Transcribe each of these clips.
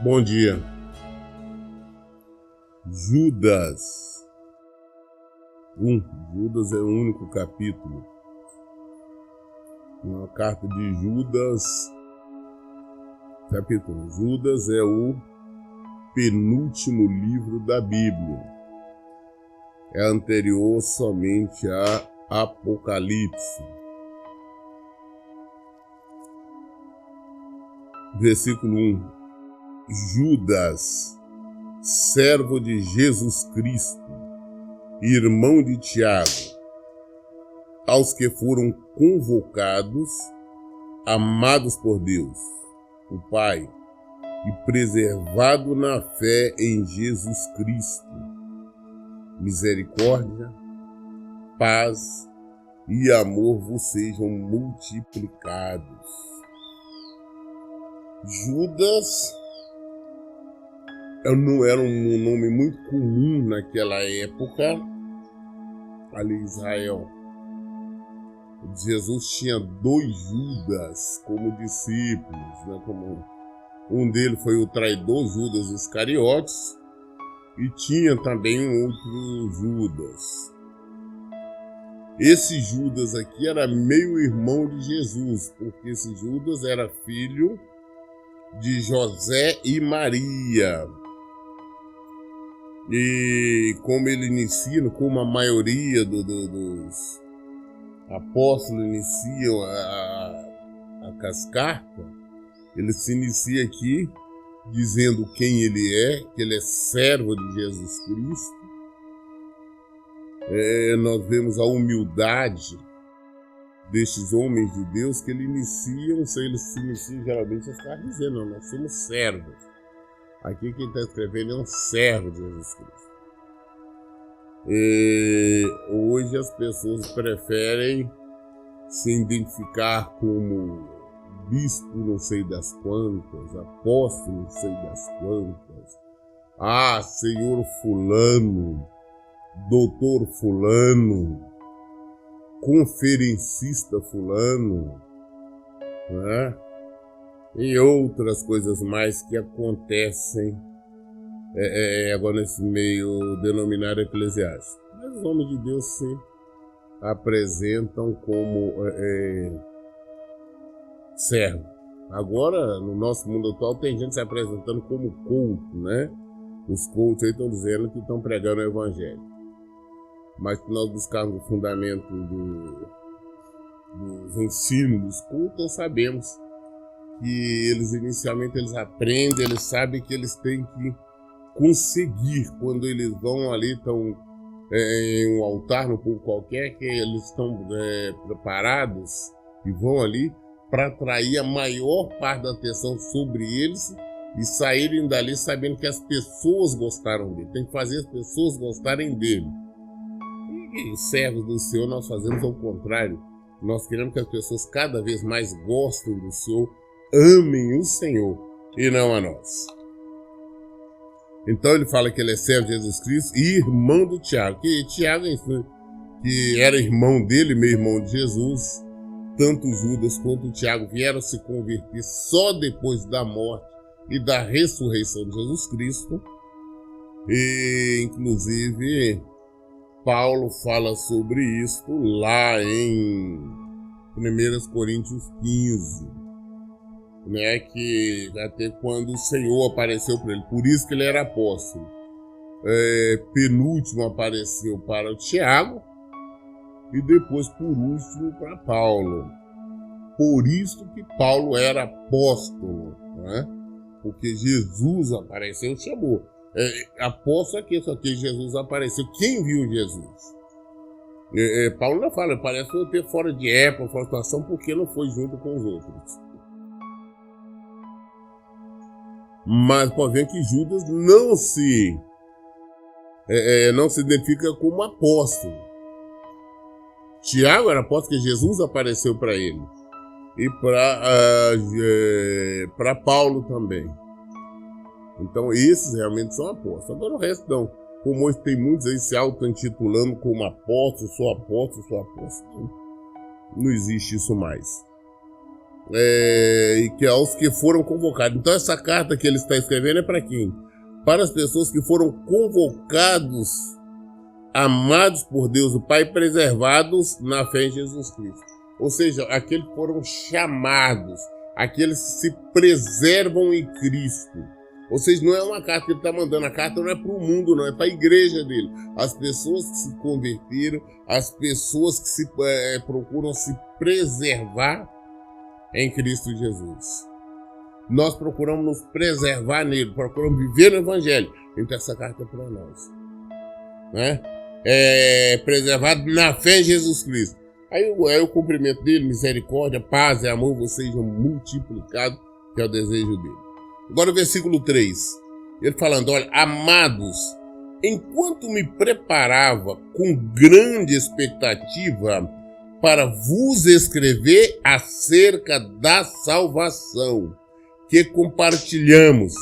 Bom dia. Judas. Judas é o único capítulo. Na carta de Judas, capítulo. Judas é o penúltimo livro da Bíblia. É anterior somente a Apocalipse. Versículo 1. Judas, servo de Jesus Cristo, irmão de Tiago, aos que foram convocados, amados por Deus, o Pai, e preservado na fé em Jesus Cristo. Misericórdia, paz e amor vos sejam multiplicados. Judas não era um nome muito comum naquela época, ali em Israel. Jesus tinha 2 Judas como discípulos, né? Um deles foi o traidor Judas Iscariotes, e tinha também um outro Judas. Esse Judas aqui era meio-irmão de Jesus, porque esse Judas era filho de José e Maria. E como ele inicia, como a maioria dos apóstolos iniciam as cartas, ele se inicia aqui dizendo quem ele é, que ele é servo de Jesus Cristo. Nós vemos a humildade destes homens de Deus que eles se iniciam geralmente dizendo, nós somos servos. Aqui quem está escrevendo é um servo de Jesus Cristo. Hoje as pessoas preferem se identificar como bispo não sei das quantas, apóstolo não sei das quantas, senhor fulano, doutor fulano, conferencista fulano, né? E outras coisas mais que acontecem agora nesse meio denominado eclesiástico. Mas os homens de Deus se apresentam como servo. Agora, no nosso mundo atual, tem gente se apresentando como culto, né? Os cultos aí estão dizendo que estão pregando o evangelho. Mas se nós buscarmos o fundamento dos ensinos dos cultos, nós sabemos que eles inicialmente aprendem, eles sabem que eles têm que conseguir, quando eles vão ali, estão em um altar, num povo qualquer, que eles estão preparados e vão ali para atrair a maior parte da atenção sobre eles e saírem dali sabendo que as pessoas gostaram dele. Tem que fazer as pessoas gostarem dele. E os servos do Senhor nós fazemos ao contrário. Nós queremos que as pessoas cada vez mais gostem do Senhor, amem o Senhor e não a nós. Então ele fala que ele é servo de Jesus Cristo e irmão do Tiago. Que Tiago, que era irmão dele, meio irmão de Jesus, tanto Judas quanto Tiago vieram se converter só depois da morte e da ressurreição de Jesus Cristo. E inclusive Paulo fala sobre isso lá em 1 Coríntios 15, né, que até quando o Senhor apareceu para ele, por isso que ele era apóstolo. Penúltimo apareceu para o Tiago e depois por último para Paulo. Por isso que Paulo era apóstolo, né? Porque Jesus apareceu e chamou. Apóstolo aqui, só que Jesus apareceu. Quem viu Jesus? Paulo não fala, parece ter fora de época, fora de situação, porque não foi junto com os outros. Mas pode ver que Judas não se identifica como apóstolo. Tiago era apóstolo que Jesus apareceu para ele. E para Paulo também. Então esses realmente são apóstolos. Agora o resto não. como hoje tem muitos aí se auto-intitulando como apóstolo, sou apóstolo. Não existe isso mais. E que aos que foram convocados. Então essa carta que ele está escrevendo é para quem? Para as pessoas que foram convocados, amados por Deus o Pai, preservados na fé em Jesus Cristo. Ou seja, aqueles que foram chamados, aqueles que se preservam em Cristo. Ou seja, não é uma carta que ele está mandando, a carta não é para o mundo, não, é para a igreja dele. As pessoas que se converteram, as pessoas que procuram se preservar em Cristo Jesus. Nós procuramos nos preservar nele, procuramos viver no Evangelho. Então essa carta é para nós. Né? Preservado na fé em Jesus Cristo. Aí o cumprimento dele, misericórdia, paz e amor, vocês sejam multiplicados, que é o desejo dele. Agora o versículo 3, ele falando, olha, amados, enquanto me preparava com grande expectativa para vos escrever acerca da salvação que compartilhamos,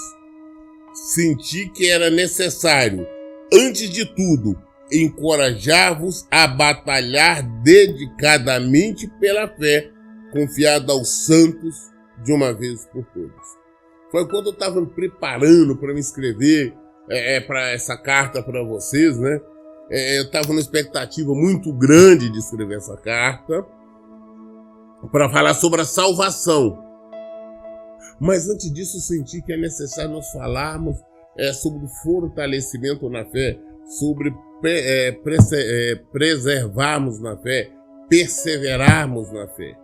senti que era necessário, antes de tudo, encorajar-vos a batalhar dedicadamente pela fé, confiada aos santos de uma vez por todas. Foi quando eu estava me preparando para me escrever para essa carta para vocês, né? Eu estava numa expectativa muito grande de escrever essa carta para falar sobre a salvação. Mas antes disso, eu senti que é necessário nós falarmos sobre o fortalecimento na fé, sobre preservarmos na fé, perseverarmos na fé.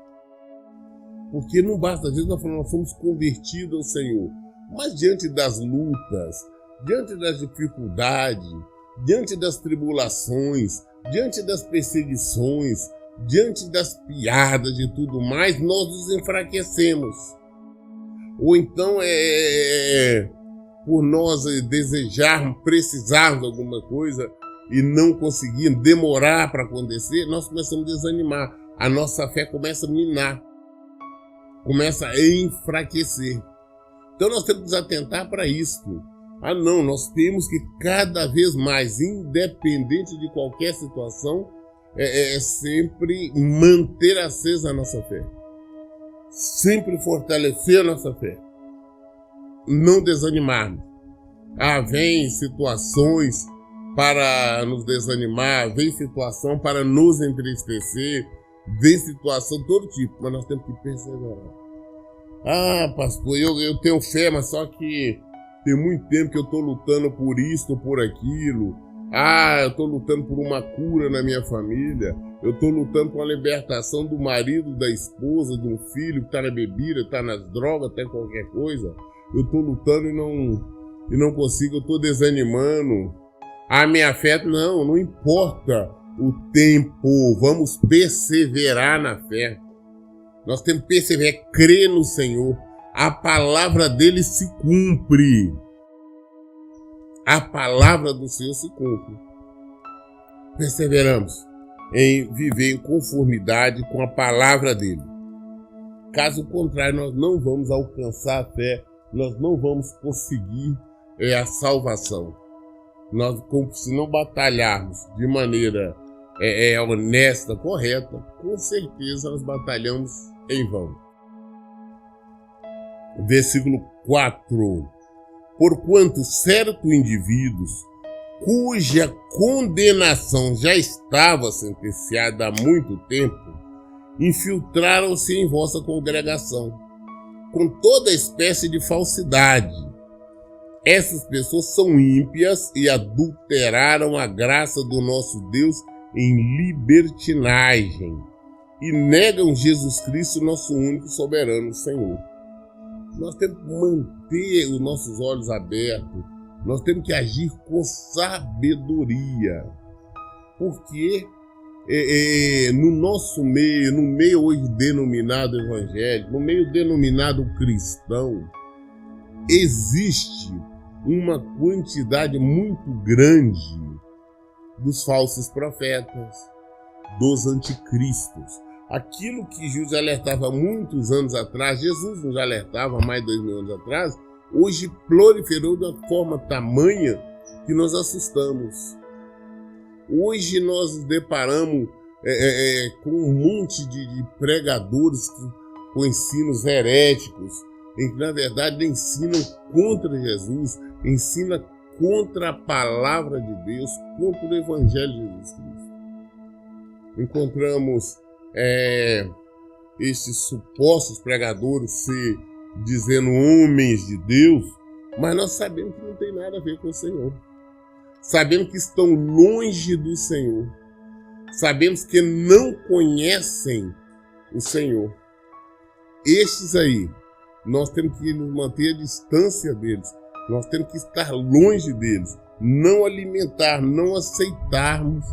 Porque não basta, às vezes nós somos convertidos ao Senhor, mas diante das lutas, diante das dificuldades, diante das tribulações, diante das perseguições, diante das piadas e tudo mais, nós nos enfraquecemos. Ou então por nós desejarmos, precisarmos de alguma coisa e não conseguirmos, demorar para acontecer, nós começamos a desanimar. A nossa fé começa a minar, começa a enfraquecer. Então nós temos que nos atentar para isso. Não, nós temos que cada vez mais, independente de qualquer situação, sempre manter acesa a nossa fé. Sempre fortalecer a nossa fé. Não desanimarmos. Vem situações para nos desanimar, vem situação para nos entristecer, vem situação todo tipo, mas nós temos que perseverar. Pastor, eu tenho fé, mas só que tem muito tempo que eu estou lutando por isso ou por aquilo. Eu estou lutando por uma cura na minha família. Eu estou lutando por a libertação do marido, da esposa, de um filho que está na bebida, está nas drogas, está em qualquer coisa. Eu estou lutando e não consigo, eu estou desanimando. Minha fé, não importa o tempo, vamos perseverar na fé. Nós temos que perseverar, crer no Senhor. A palavra dele se cumpre. A palavra do Senhor se cumpre. Perseveramos em viver em conformidade com a palavra dele. Caso contrário, nós não vamos alcançar a fé, nós não vamos conseguir a salvação. Se não batalharmos de maneira honesta, correta, com certeza nós batalhamos em vão. Versículo 4. Porquanto certos indivíduos, cuja condenação já estava sentenciada há muito tempo, infiltraram-se em vossa congregação, com toda espécie de falsidade. Essas pessoas são ímpias e adulteraram a graça do nosso Deus em libertinagem e negam Jesus Cristo, nosso único soberano Senhor. Nós temos que manter os nossos olhos abertos, nós temos que agir com sabedoria, porque no nosso meio, no meio hoje denominado evangélico, no meio denominado cristão, existe uma quantidade muito grande dos falsos profetas, dos anticristos. Aquilo que Jesus alertava muitos anos atrás, Jesus nos alertava há mais de 2000 anos atrás, hoje proliferou de uma forma tamanha que nós assustamos. Hoje nós nos deparamos com um monte de pregadores com ensinos heréticos, em que na verdade ensinam contra Jesus, ensinam contra a palavra de Deus, contra o Evangelho de Jesus Cristo. Encontramos esses supostos pregadores se dizendo homens de Deus, mas nós sabemos que não tem nada a ver com o Senhor. Sabemos que estão longe do Senhor. Sabemos que não conhecem o Senhor. Estes aí, nós temos que nos manter a distância deles. Nós temos que estar longe deles. Não alimentar, não aceitarmos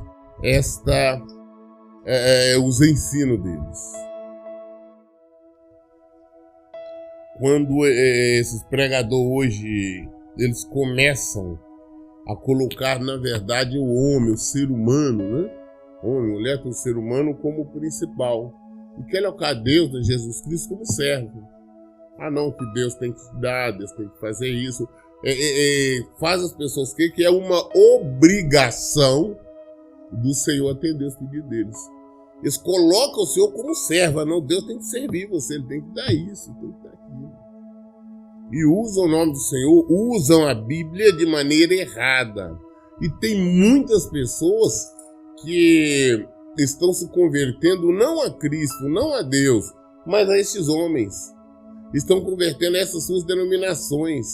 os ensinos deles. Quando esses pregadores hoje, eles começam a colocar, na verdade, o homem, o ser humano, né? Homem, mulher, o ser humano como principal. E quer colocar Deus, né, Jesus Cristo, como servo. Ah, não, que Deus tem que dar, Deus tem que fazer isso. Faz as pessoas que é uma obrigação do Senhor atender os pedidos deles. Eles colocam o Senhor como servo. Não, Deus tem que servir você, Ele tem que dar isso, tem que dar aquilo. E usam o nome do Senhor, usam a Bíblia de maneira errada. E tem muitas pessoas que estão se convertendo não a Cristo, não a Deus, mas a esses homens. Estão convertendo essas suas denominações.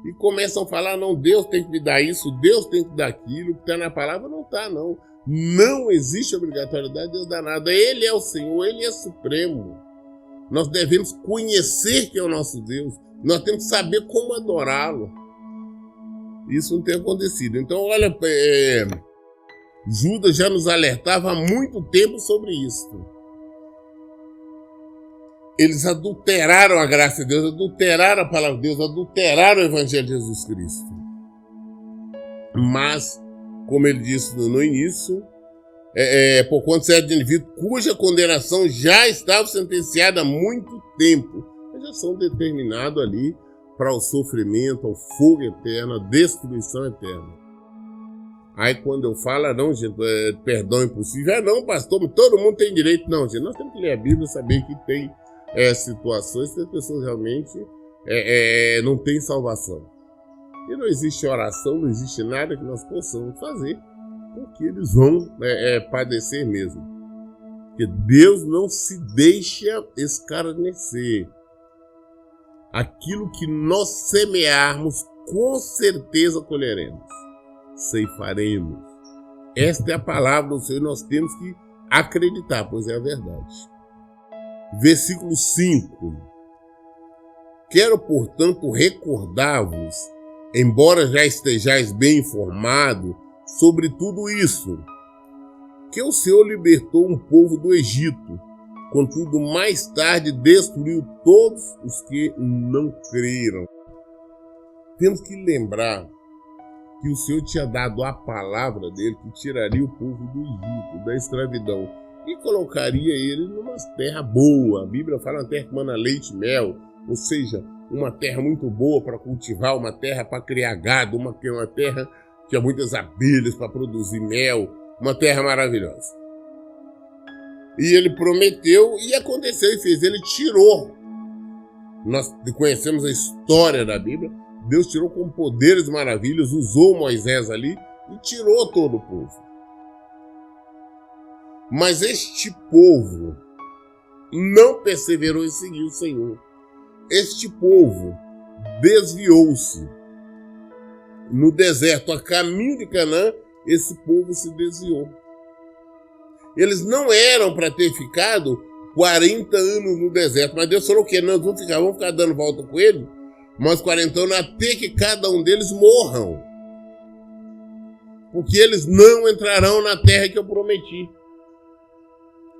E começam a falar, não, Deus tem que me dar isso, Deus tem que dar aquilo, o que está na palavra não está, não. Não existe obrigatoriedade de Deus dar nada. Ele é o Senhor, Ele é supremo. Nós devemos conhecer que é o nosso Deus. Nós temos que saber como adorá-lo. Isso não tem acontecido. Então, olha, Judas já nos alertava há muito tempo sobre isso. Eles adulteraram a graça de Deus, adulteraram a palavra de Deus, adulteraram o Evangelho de Jesus Cristo. Mas, como ele disse no início, por conta de certo indivíduo cuja condenação já estava sentenciada há muito tempo, eles já são determinados ali para o sofrimento, ao fogo eterno, a destruição eterna. Aí quando eu falo, não, gente, perdão impossível, não, pastor, todo mundo tem direito. Não, gente, nós temos que ler a Bíblia e saber que tem situações que as pessoas realmente não têm salvação. E não existe oração, não existe nada que nós possamos fazer, porque eles vão padecer mesmo. Porque Deus não se deixa escarnecer. Aquilo que nós semearmos, com certeza colheremos. Ceifaremos. Esta é a palavra do Senhor e nós temos que acreditar, pois é a verdade. Versículo 5. Quero, portanto, recordar-vos, embora já estejais bem informado sobre tudo isso, que o Senhor libertou um povo do Egito, contudo mais tarde destruiu todos os que não creram. Temos que lembrar que o Senhor tinha dado a palavra dele que tiraria o povo do Egito, da escravidão, e colocaria ele numa terra boa. A Bíblia fala uma terra que mana leite e mel, ou seja, uma terra muito boa para cultivar, uma terra para criar gado, uma terra que tinha muitas abelhas para produzir mel, uma terra maravilhosa. E ele prometeu e aconteceu e fez, ele tirou. Nós conhecemos a história da Bíblia, Deus tirou com poderes e maravilhas, usou Moisés ali e tirou todo o povo. Mas este povo não perseverou em seguir o Senhor. Este povo desviou-se. No deserto, a caminho de Canaã, esse povo se desviou. Eles não eram para ter ficado 40 anos no deserto, mas Deus falou que nós vamos ficar dando volta com ele, mas 40 anos até que cada um deles morram. Porque eles não entrarão na terra que eu prometi.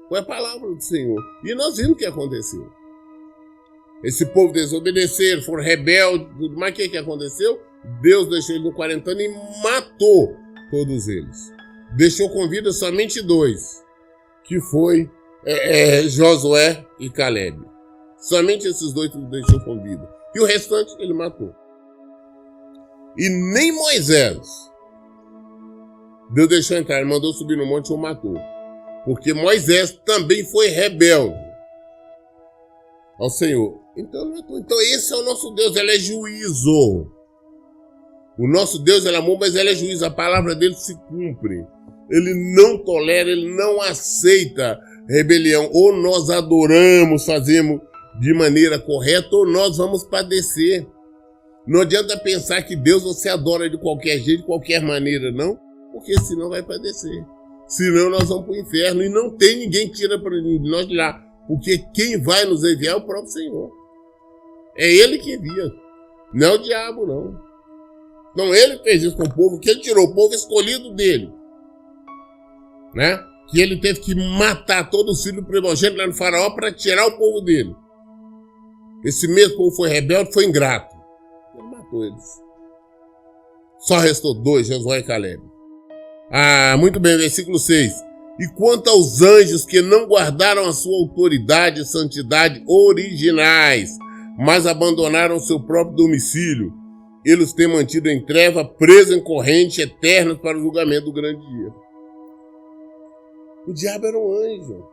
Foi a palavra do Senhor. E nós vimos o que aconteceu. Esse povo desobedeceram, foram rebeldes, tudo mais. O que aconteceu? Deus deixou eles no 40 anos e matou todos eles. Deixou com vida somente 2, que foi Josué e Caleb. Somente esses 2 ele deixou com vida. E o restante ele matou. E nem Moisés. Deus deixou entrar, ele mandou subir no monte e o matou. Porque Moisés também foi rebelde ao Senhor. Então esse é o nosso Deus, ele é juízo. O nosso Deus, ele é amor, mas ele é juízo. A palavra dele se cumpre. Ele não tolera, ele não aceita rebelião. Ou nós adoramos, fazemos de maneira correta, ou nós vamos padecer. Não adianta pensar que Deus você adora de qualquer jeito, de qualquer maneira, não. Porque senão vai padecer. Senão nós vamos para o inferno. E não tem ninguém que tira nós de lá. Porque quem vai nos enviar é o próprio Senhor. É ele que envia. Não é o diabo, não. Então ele fez isso com o povo, que ele tirou o povo escolhido dele. Né? Que ele teve que matar todos os filhos primogênitos lá no faraó para tirar o povo dele. Esse mesmo povo foi rebelde, foi ingrato. Ele matou eles. Só restou 2, Josué e Caleb. Muito bem, versículo 6. E quanto aos anjos que não guardaram a sua autoridade e santidade originais, mas abandonaram seu próprio domicílio, eles têm mantido em treva, presos em corrente eternas para o julgamento do grande dia. O diabo era um anjo.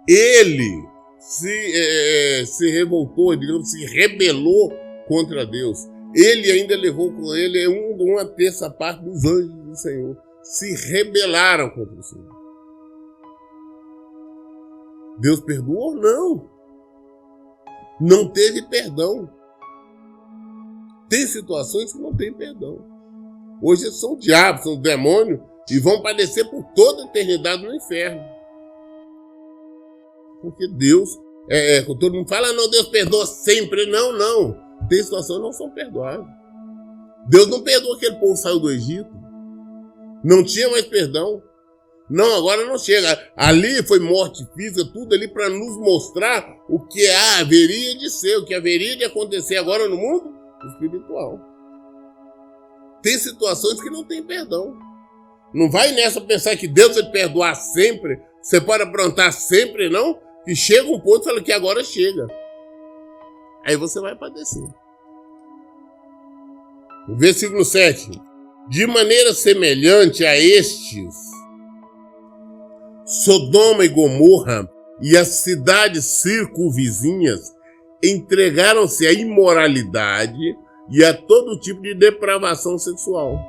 Ele se revoltou, digamos, se rebelou contra Deus. Ele ainda levou com ele uma terça parte dos anjos do Senhor. Se rebelaram contra o Senhor. Deus perdoou? Não. Não teve perdão. Tem situações que não tem perdão. Hoje são diabos, são demônios e vão padecer por toda a eternidade no inferno. Porque Deus, todo mundo fala, não, Deus perdoa sempre. Não. Tem situações que não são perdoáveis. Deus não perdoa aquele povo que saiu do Egito. Não tinha mais perdão. Não, agora não chega. Ali foi morte física, tudo ali para nos mostrar o que haveria de ser, o que haveria de acontecer agora no mundo espiritual. Tem situações que não tem perdão. Não vai nessa pensar que Deus vai te perdoar sempre, você pode aprontar sempre, não, que chega um ponto e fala que agora chega. Aí você vai padecer. Versículo 7. De maneira semelhante a estes, Sodoma e Gomorra e as cidades circunvizinhas entregaram-se à imoralidade e a todo tipo de depravação sexual,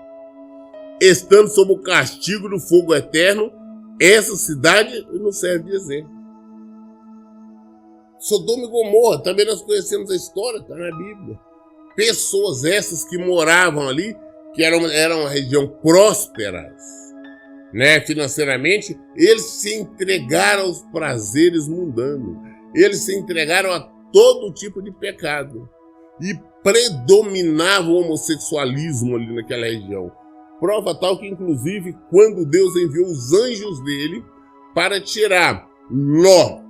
estando sob o castigo do fogo eterno. Essa cidade não serve de exemplo. Sodoma e Gomorra, também nós conhecemos a história, está na Bíblia. Pessoas essas que moravam ali, que eram uma região próspera, né, financeiramente, eles se entregaram aos prazeres mundanos. Eles se entregaram a todo tipo de pecado. E predominava o homossexualismo ali naquela região. Prova tal que, inclusive, quando Deus enviou os anjos dele para tirar Ló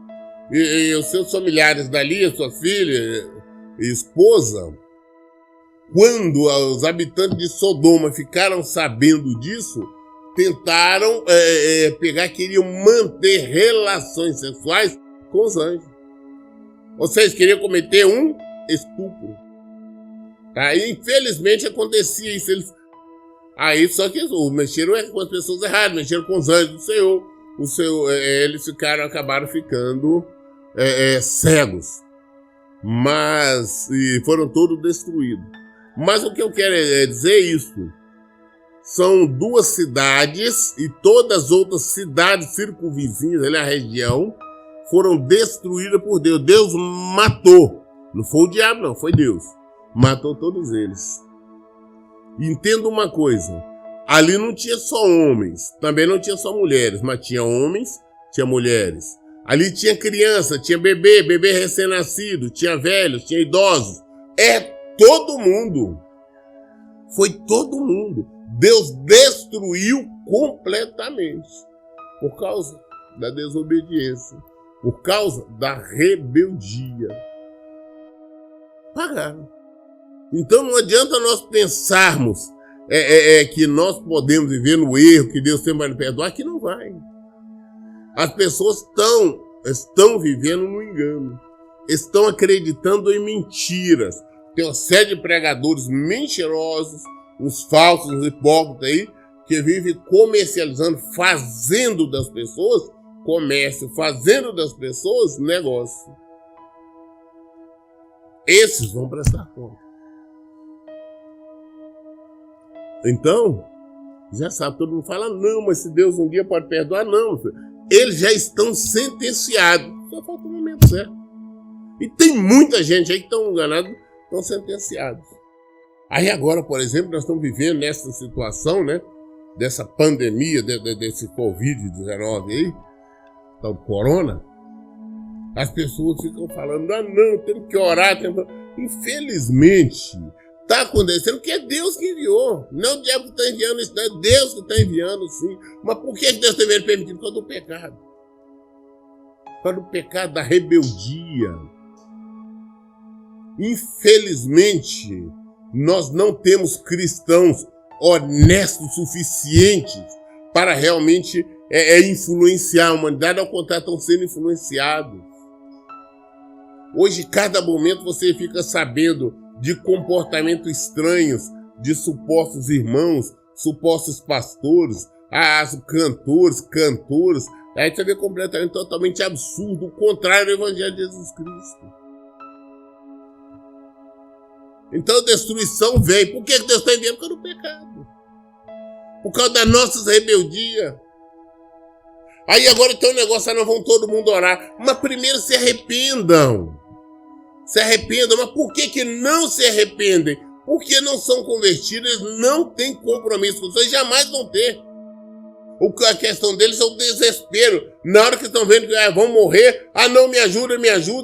e os seus familiares dali, a sua filha e esposa, quando os habitantes de Sodoma ficaram sabendo disso, tentaram queriam manter relações sexuais com os anjos. Vocês queriam cometer um estupro. Tá? E, infelizmente acontecia isso. Só que mexeram com as pessoas erradas, mexeram com os anjos do Senhor. Eles acabaram ficando cegos. E foram todos destruídos. Mas o que eu quero dizer é isso. São 2 cidades e todas as outras cidades circunvizinhas ali na região foram destruídas por Deus. Deus matou. Não foi o diabo, não, foi Deus. Matou todos eles. Entenda uma coisa. Ali não tinha só homens, também não tinha só mulheres, mas tinha homens, tinha mulheres. Ali tinha criança, tinha bebê recém-nascido, tinha velhos, tinha idosos. Todo mundo. Foi todo mundo. Deus destruiu completamente. Por causa da desobediência. Por causa da rebeldia. Pagaram. Então não adianta nós pensarmos que nós podemos viver no erro, que Deus sempre vai nos perdoar, que não vai. As pessoas estão vivendo no engano. Estão acreditando em mentiras. Tem uma série de pregadores mentirosos, uns falsos, uns hipócritas aí, que vivem comercializando, fazendo das pessoas comércio, fazendo das pessoas negócio. Esses vão prestar conta. Então, já sabe, todo mundo fala, não, mas se Deus um dia pode perdoar, não. Eles já estão sentenciados. Só falta o momento certo. E tem muita gente aí que estão enganados, estão sentenciados. Aí agora, por exemplo, nós estamos vivendo nessa situação, né? Dessa pandemia, desse Covid-19 aí, tal corona. As pessoas ficam falando, não, temos que orar. Infelizmente, está acontecendo que é Deus que enviou. Não é o diabo que está enviando isso, não é Deus que está enviando, sim. Mas por que Deus deveria permitir? Por causa do pecado. Por causa do pecado, da rebeldia. Infelizmente, nós não temos cristãos honestos suficientes para realmente influenciar a humanidade. Ao contrário, estão sendo influenciados. Hoje, cada momento, você fica sabendo de comportamentos estranhos de supostos irmãos, supostos pastores, cantores, cantoras. Aí você vê completamente, totalmente absurdo, o contrário do Evangelho de Jesus Cristo. Então a destruição vem. Por que Deus está enviando? Por causa do pecado. Por causa das nossas rebeldias. Aí agora tem um negócio, nós vamos todo mundo orar. Mas primeiro se arrependam. Se arrependam. Mas por que não se arrependem? Porque não são convertidos, eles não têm compromisso com Deus, jamais vão ter. A questão deles é o desespero. Na hora que estão vendo que vão morrer, não, me ajuda,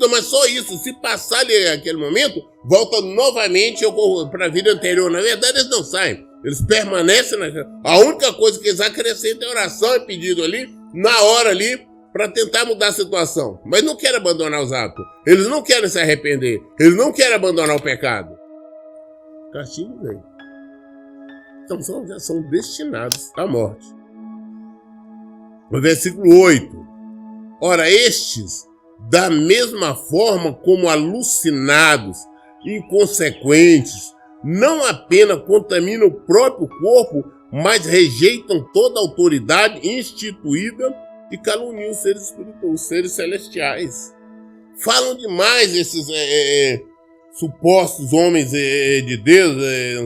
mas só isso. Se passar ali aquele momento, volta novamente para a vida anterior. Na verdade, eles não saem. Eles permanecem A única coisa que eles acrescentam é oração e pedido ali, na hora ali, para tentar mudar a situação. Mas não querem abandonar os atos. Eles não querem se arrepender. Eles não querem abandonar o pecado. Castigo vem. Então já são destinados à morte. No versículo 8. Ora, estes, da mesma forma como alucinados, inconsequentes, não apenas contaminam o próprio corpo, mas rejeitam toda a autoridade instituída e caluniam os seres espirituais, os seres celestiais. Falam demais esses supostos homens de Deus,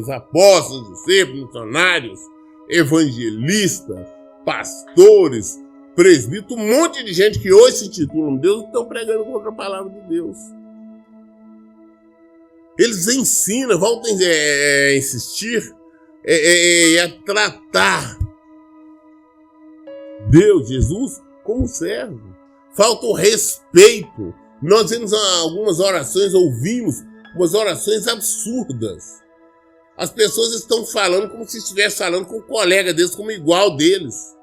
os apóstolos, discípulos, missionários, evangelistas, pastores, presbíteros, um monte de gente que hoje se intitulam Deus estão pregando contra a palavra de Deus. Eles ensinam, voltam a insistir, a tratar Deus, Jesus, como servo. Falta o respeito. Nós vemos algumas orações, ouvimos umas orações absurdas. As pessoas estão falando como se estivessem falando com um colega deles, como igual deles.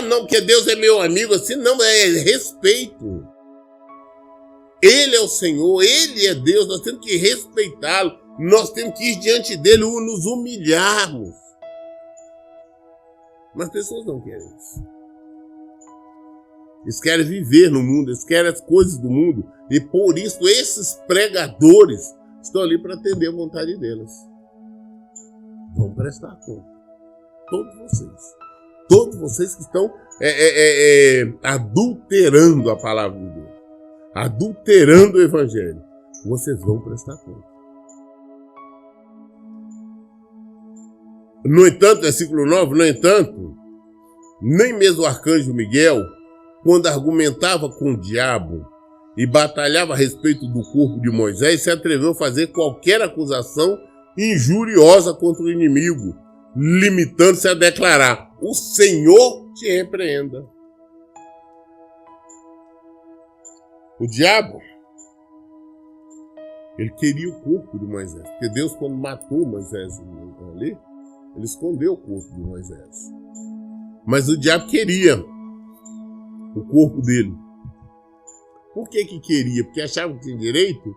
Não, porque Deus é meu amigo, assim não, é respeito. Ele é o Senhor, Ele é Deus, nós temos que respeitá-lo, nós temos que ir diante dele, nos humilharmos. Mas as pessoas não querem isso. Eles querem viver no mundo, eles querem as coisas do mundo, e por isso esses pregadores estão ali para atender a vontade deles. Vão prestar conta. Todos vocês que estão adulterando a palavra de Deus, adulterando o Evangelho, vocês vão prestar conta. No entanto, versículo 9, no entanto, nem mesmo o arcanjo Miguel, quando argumentava com o diabo e batalhava a respeito do corpo de Moisés, se atreveu a fazer qualquer acusação injuriosa contra o inimigo, limitando-se a declarar: o Senhor te repreenda. O diabo, ele queria o corpo de Moisés, porque Deus, quando matou Moisés ali, ele escondeu o corpo de Moisés. Mas o diabo queria o corpo dele. Por que queria? Porque achava que tinha direito?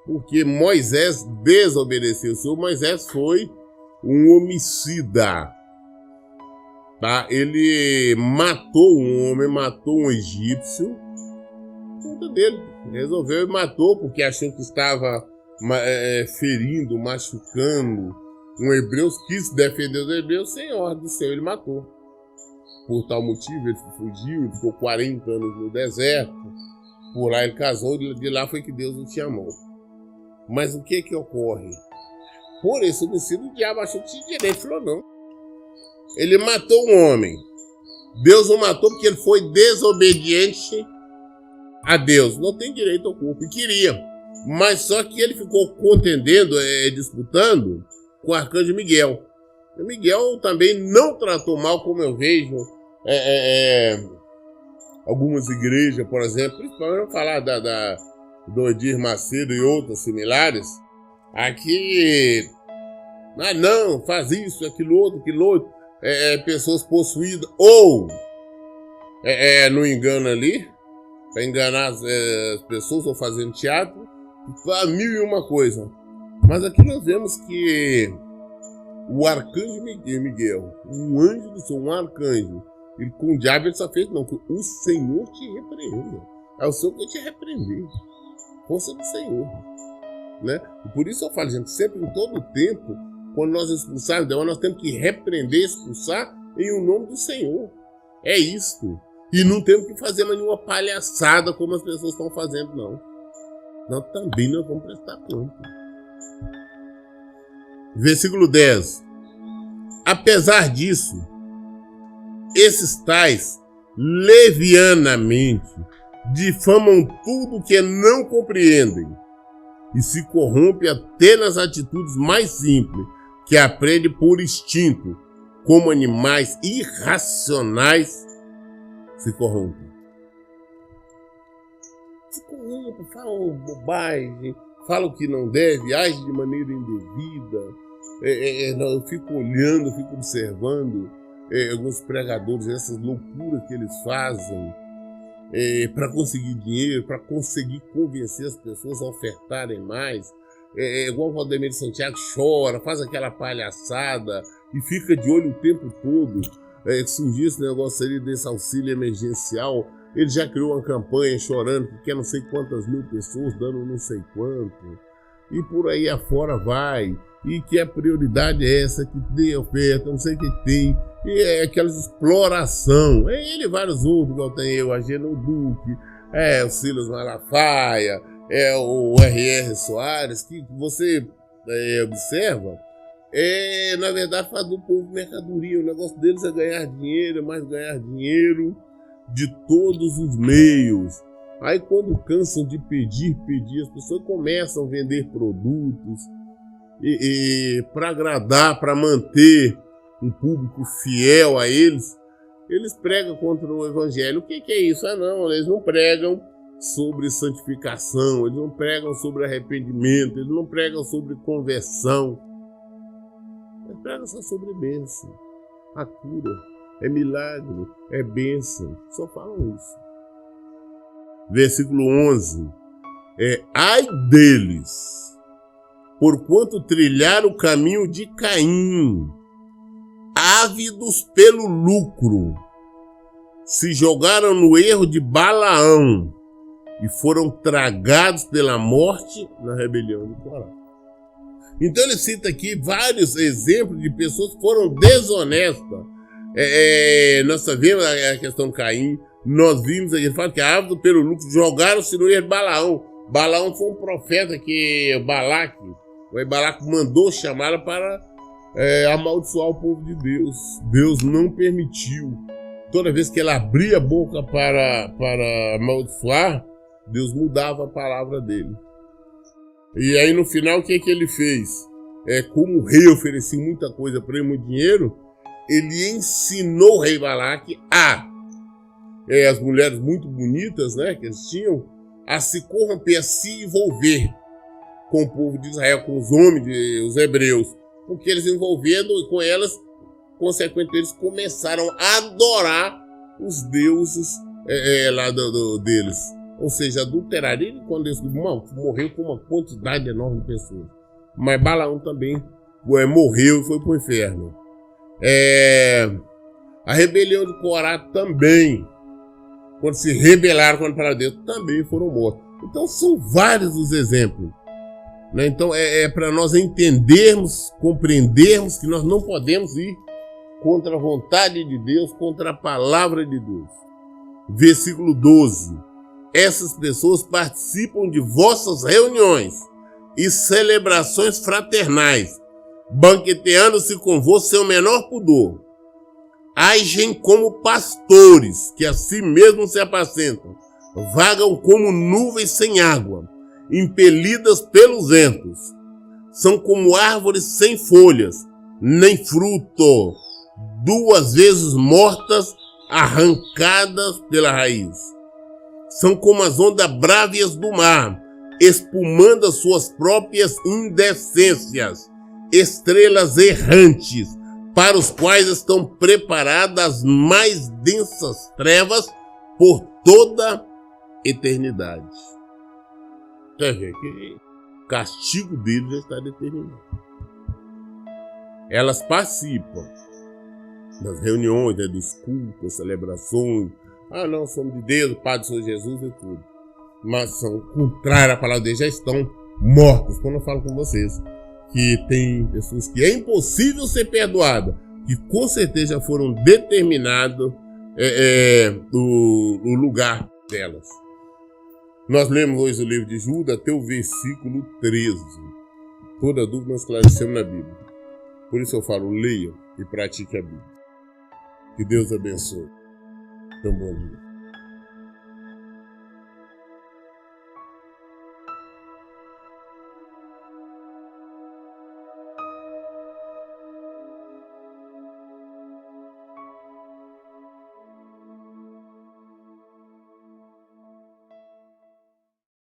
Porque Moisés desobedeceu. O Senhor Moisés foi um homicida. Tá? Ele matou um homem, matou um egípcio. Por conta dele. Resolveu e matou porque achou que estava ferindo, machucando um hebreu, quis defender os hebreus sem ordem do Senhor, ele matou. Por tal motivo, ele fugiu, ele ficou 40 anos no deserto, por lá ele casou, de lá foi que Deus o chamou. Mas o que ocorre? Por esse homicídio, o diabo achou que tinha direito, falou não. Ele matou um homem. Deus o matou porque ele foi desobediente a Deus. Não tem direito ao corpo. E queria. Mas só que ele ficou contendendo, disputando com o arcanjo Miguel. O Miguel também não tratou mal, como eu vejo algumas igrejas, por exemplo, principalmente vamos falar do Edir Macedo e outras similares. Aqui, não, faz isso, aquilo outro, pessoas possuídas, ou no engano ali, para enganar as pessoas, ou fazendo teatro, faz mil e uma coisa. Mas aqui nós vemos que o arcanjo Miguel, um anjo do Senhor, um arcanjo, ele com o diabo ele só fez, não, que o Senhor te repreenda. É o Senhor que te repreender. Força do Senhor. Né? E por isso eu falo, gente, sempre em todo tempo, quando nós expulsarmos o demônio, nós temos que repreender, expulsar em o nome do Senhor. É isto. E não temos que fazer mais nenhuma palhaçada como as pessoas estão fazendo, não. Nós também não vamos prestar conta. Versículo 10. Apesar disso, esses tais levianamente difamam tudo que não compreendem e se corrompe até nas atitudes mais simples, que aprende por instinto, como animais irracionais se corrompem. Se corrompem, falam bobagem, falam que não deve, agem de maneira indevida. Eu fico olhando, eu fico observando alguns pregadores, essas loucuras que eles fazem, para conseguir dinheiro, para conseguir convencer as pessoas a ofertarem mais. Igual o Valdemir Santiago chora, faz aquela palhaçada e fica de olho o tempo todo. Surgiu esse negócio ali desse auxílio emergencial, ele já criou uma campanha chorando que quer não sei quantas mil pessoas, dando não sei quanto, e por aí afora vai, e que a prioridade é essa, que dê oferta, não sei o que tem, e aquela exploração. Ele e vários outros, igual tem eu, a Geno Duque, o Silas Malafaia, o R.R. Soares, que você observa, na verdade faz do povo mercadoria. O negócio deles é ganhar dinheiro, mais ganhar dinheiro de todos os meios. Aí quando cansam de pedir, as pessoas começam a vender produtos para agradar, para manter um público fiel a eles. Eles pregam contra o evangelho. O que é isso? Não, eles não pregam sobre santificação, eles não pregam sobre arrependimento, eles não pregam sobre conversão. Eles pregam só sobre bênção, a cura, é milagre, é bênção, só falam isso. Versículo 11, ai deles, porquanto trilharam o caminho de Caim, ávidos pelo lucro, se jogaram no erro de Balaão e foram tragados pela morte na rebelião de Corá. Então ele cita aqui vários exemplos de pessoas que foram desonestas. Nós vimos a questão de Caim, nós vimos aqui, ele fala que ávido pelo lucro, jogaram-se no erro de Balaão. Balaão foi um profeta que o Balaque mandou chamá-la para amaldiçoar o povo de Deus. Deus não permitiu. Toda vez que ele abria a boca para amaldiçoar, Deus mudava a palavra dele. E aí no final o que ele fez? Como o rei oferecia muita coisa para ele, muito dinheiro, ele ensinou o rei Balaque as mulheres muito bonitas, né, que eles tinham, a se corromper, a se envolver com o povo de Israel, com os homens, os hebreus, porque eles envolvendo com elas, consequentemente eles começaram a adorar os deuses lá deles, ou seja, adulterar. Ele, quando eles morreu com uma quantidade enorme de pessoas, mas Balaão também morreu e foi para o inferno. A rebelião de Corá também, quando se rebelaram contra Deus, também foram mortos. Então são vários os exemplos Né? Então é para nós entendermos, compreendermos que nós não podemos ir contra a vontade de Deus, contra a palavra de Deus. Versículo 12. Essas pessoas participam de vossas reuniões e celebrações fraternais, banqueteando-se convosco sem o menor pudor. Agem como pastores, que a si mesmos se apacentam, vagam como nuvens sem água, impelidas pelos ventos. São como árvores sem folhas, nem fruto, 2 vezes mortas, arrancadas pela raiz. São como as ondas brávias do mar, espumando as suas próprias indecências, estrelas errantes, para os quais estão preparadas as mais densas trevas por toda eternidade. Quer ver que o castigo deles já está determinado. Elas participam das reuniões, dos cultos, das celebrações. Não, somos de Deus, Pai do Senhor Jesus e tudo. Mas são contrários à palavra de Deus, já estão mortos. Quando eu falo com vocês que tem pessoas que é impossível ser perdoada, que com certeza já foram determinados o lugar delas. Nós lemos hoje o livro de Judas até o versículo 13. Toda dúvida nós esclarecemos na Bíblia. Por isso eu falo, leia e pratique a Bíblia. Que Deus abençoe. Então, bom dia.